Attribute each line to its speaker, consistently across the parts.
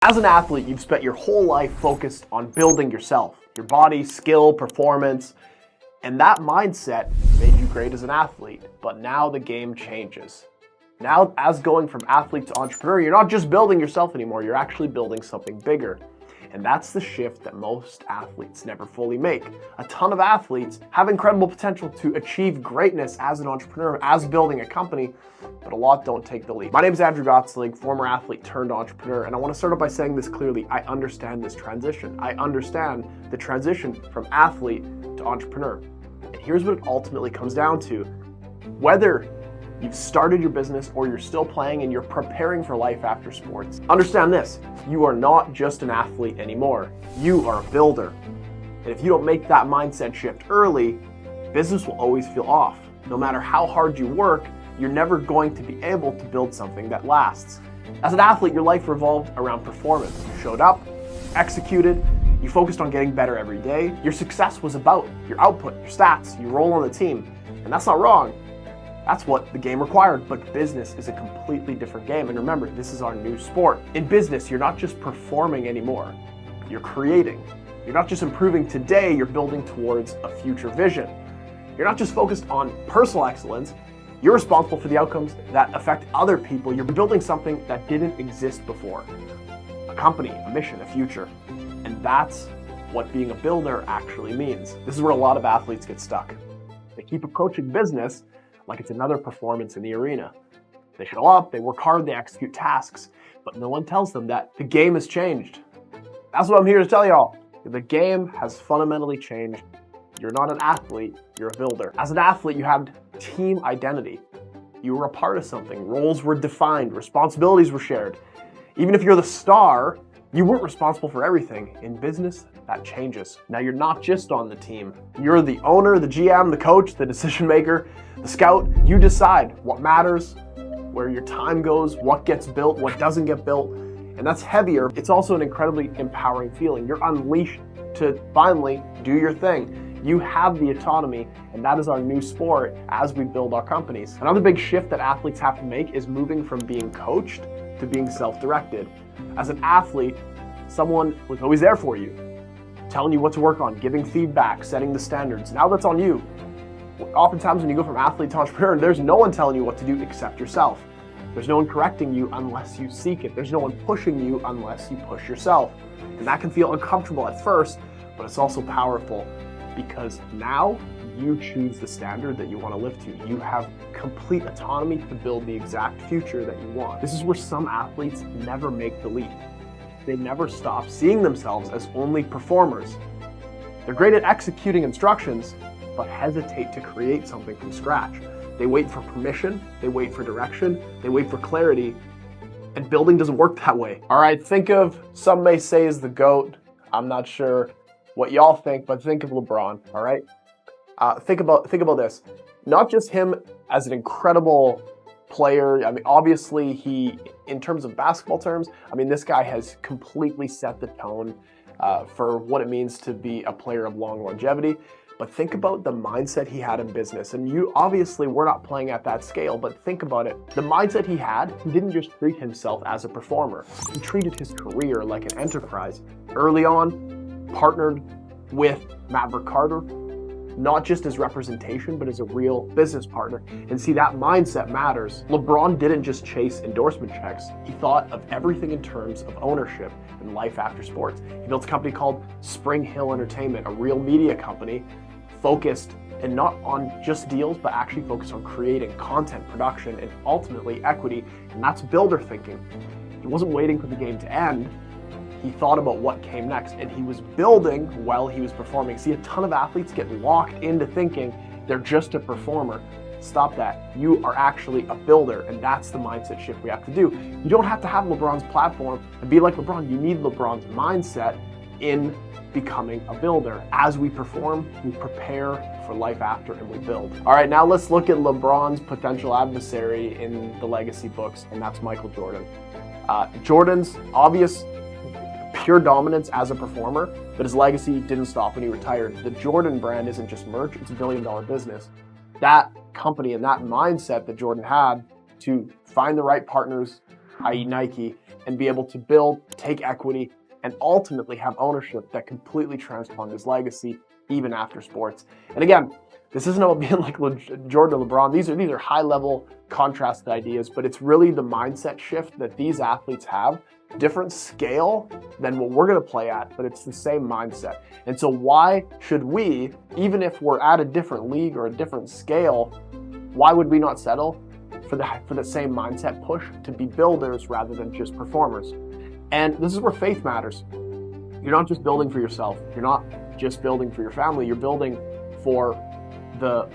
Speaker 1: As an athlete, you've spent your whole life focused on building yourself, your body, skill, performance, and that mindset made you great as an athlete. But now the game changes. Now, as going from athlete to entrepreneur, you're not just building yourself anymore, you're actually building something bigger. And that's the shift that most athletes never fully make. A ton of athletes have incredible potential to achieve greatness as an entrepreneur, as building a company, but a lot don't take the leap. My name is Andrew Gottslig, former athlete turned entrepreneur, and I want to start off by saying this clearly. I understand this transition. I understand the transition from athlete to entrepreneur. And here's what it ultimately comes down to. Whether you've started your business or you're still playing and you're preparing for life after sports, understand this: you are not just an athlete anymore. You are a builder. And if you don't make that mindset shift early, business will always feel off. No matter how hard you work, you're never going to be able to build something that lasts. As an athlete, your life revolved around performance. You showed up, executed, you focused on getting better every day. Your success was about your output, your stats, your role on the team. And that's not wrong. That's what the game required, but business is a completely different game. And remember, this is our new sport. In business, you're not just performing anymore, you're creating. You're not just improving today, you're building towards a future vision. You're not just focused on personal excellence, you're responsible for the outcomes that affect other people. You're building something that didn't exist before. A company, a mission, a future. And that's what being a builder actually means. This is where a lot of athletes get stuck. They keep approaching business like it's another performance in the arena. They show up, they work hard, they execute tasks, but no one tells them that the game has changed. That's what I'm here to tell y'all. The game has fundamentally changed. You're not an athlete, you're a builder. As an athlete, you had team identity. You were a part of something. Roles were defined, responsibilities were shared. Even if you're the star, you weren't responsible for everything. In business, that changes. Now you're not just on the team. You're the owner, the GM, the coach, the decision maker, the scout. You decide what matters, where your time goes, what gets built, what doesn't get built. And that's heavier. It's also an incredibly empowering feeling. You're unleashed to finally do your thing. You have the autonomy, and that is our new sport as we build our companies. Another big shift that athletes have to make is moving from being coached to being self-directed. As an athlete, someone was always there for you, telling you what to work on, giving feedback, setting the standards. Now that's on you. Oftentimes when you go from athlete to entrepreneur, there's no one telling you what to do except yourself. There's no one correcting you unless you seek it. There's no one pushing you unless you push yourself. And that can feel uncomfortable at first, but it's also powerful because now you choose the standard that you want to live to. You have complete autonomy to build the exact future that you want. This is where some athletes never make the leap. They never stop seeing themselves as only performers. They're great at executing instructions, but hesitate to create something from scratch. They wait for permission, they wait for direction, they wait for clarity, and building doesn't work that way. All right, think of, some may say is the GOAT. I'm not sure what y'all think, but think of LeBron, all right? Think about this. Not just him as an incredible player. I mean, obviously he, in terms of basketball terms, I mean, this guy has completely set the tone for what it means to be a player of long longevity. But think about the mindset he had in business. And you obviously we're not playing at that scale, but think about it. The mindset he had, he didn't just treat himself as a performer. He treated his career like an enterprise. Early on, partnered with Maverick Carter, not just as representation, but as a real business partner. And see, that mindset matters. LeBron didn't just chase endorsement checks. He thought of everything in terms of ownership and life after sports. He built a company called Spring Hill Entertainment, a real media company focused and not on just deals, but actually focused on creating content production and ultimately equity. And that's builder thinking. He wasn't waiting for the game to end. He thought about what came next, and he was building while he was performing. See, a ton of athletes get locked into thinking they're just a performer. Stop that. You are actually a builder, and that's the mindset shift we have to do. You don't have to have LeBron's platform and be like LeBron. You need LeBron's mindset in becoming a builder. As we perform, we prepare for life after, and we build. All right, now let's look at LeBron's potential adversary in the legacy books, and that's Michael Jordan. Jordan's obvious pure dominance as a performer, but his legacy didn't stop when he retired. The Jordan brand isn't just merch, it's a billion-dollar business. That company and that mindset that Jordan had to find the right partners, i.e. Nike, and be able to build, take equity, and ultimately have ownership that completely transforms his legacy even after sports. And again, this isn't about being like Jordan or LeBron. These are high-level contrasted ideas, but it's really the mindset shift that these athletes have. Different scale than what we're going to play at, but it's the same mindset. And so why should we, even if we're at a different league or a different scale, why would we not settle for the same mindset push to be builders rather than just performers? And this is where faith matters. You're not just building for yourself. You're not just building for your family. You're building for the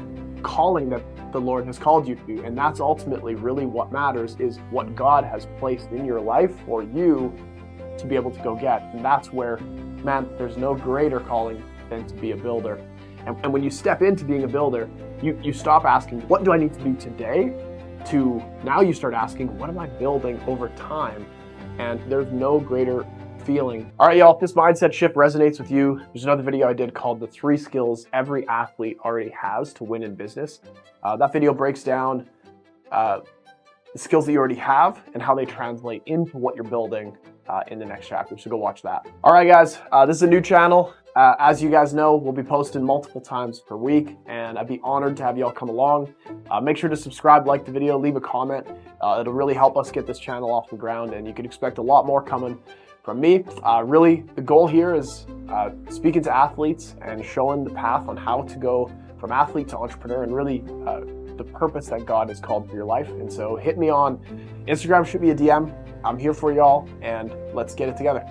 Speaker 1: calling that the Lord has called you to. And that's ultimately really what matters, is what God has placed in your life for you to be able to go get. And that's where, man, there's no greater calling than to be a builder. And when you step into being a builder, you stop asking, what do I need to do today? To now you start asking, what am I building over time? And there's no greater feeling. All right, y'all, if this mindset shift resonates with you, there's another video I did called The 3 Skills Every Athlete Already Has to Win in Business. That video breaks down the skills that you already have and how they translate into what you're building in the next chapter. So go watch that. All right, guys, this is a new channel. As you guys know, we'll be posting multiple times per week, and I'd be honored to have y'all come along. Make sure to subscribe, like the video, leave a comment. It'll really help us get this channel off the ground, and you can expect a lot more coming from me. Really, the goal here is speaking to athletes and showing the path on how to go from athlete to entrepreneur, and really the purpose that God has called for your life. And so hit me on Instagram, shoot me a DM. I'm here for y'all, and let's get it together.